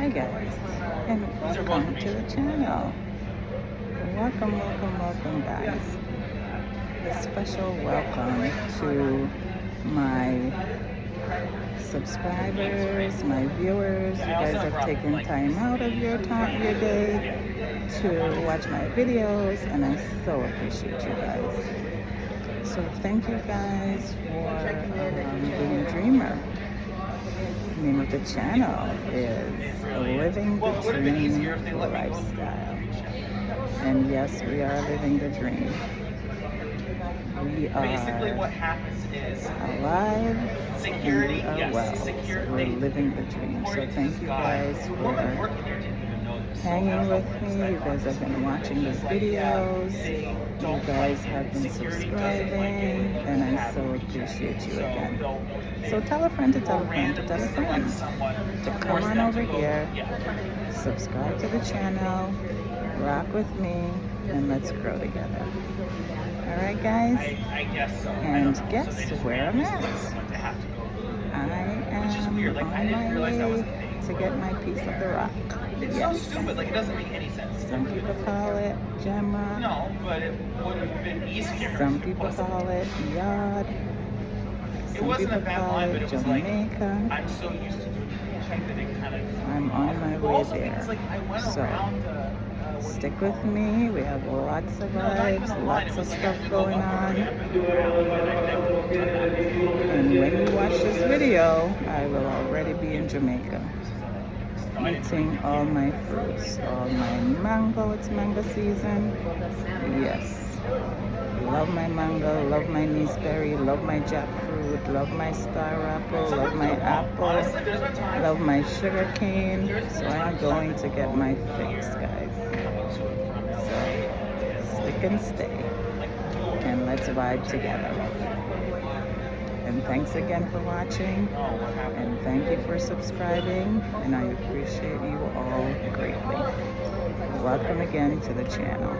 Hi guys, and welcome to the channel. Welcome guys. A special welcome to my subscribers, my viewers. You guys have taken time out of your day to watch my videos, and I so appreciate you guys. So thank you guys for being a dreamer. The name of the channel is Living the Dream Lifestyle. And yes, we are living the dream. We are alive and we are well. So we're living the dream. So thank you guys for hanging with me. You guys have been watching these videos. You guys have been subscribing, and I so appreciate you again. So tell a friend to tell a friend to tell a friend to come on over here, subscribe to the channel, rock with me, and let's grow together. Alright guys, and guess where I'm at? I am on my way to get my piece of the rock. It's so stupid, like it doesn't make any sense. Some people call it gem rock. No, but it would have been easier. Some people call it yard. Some people call it Jamaica. I'm so used to doing it that it kind of. I'm on my way there. So stick with me. We have lots of vibes, lots of stuff going on. And when you watch this video, I will already be in Jamaica, eating all my fruits, all my mango. It's mango season. Yes. Love my mango, love my gooseberry, love my jackfruit, love my star apple, love my apple, love my sugar cane. So I'm going to get my fix, guys. So stick and stay, and let's vibe together. And thanks again for watching, and thank you for subscribing, and I appreciate you all greatly. Welcome again to the channel.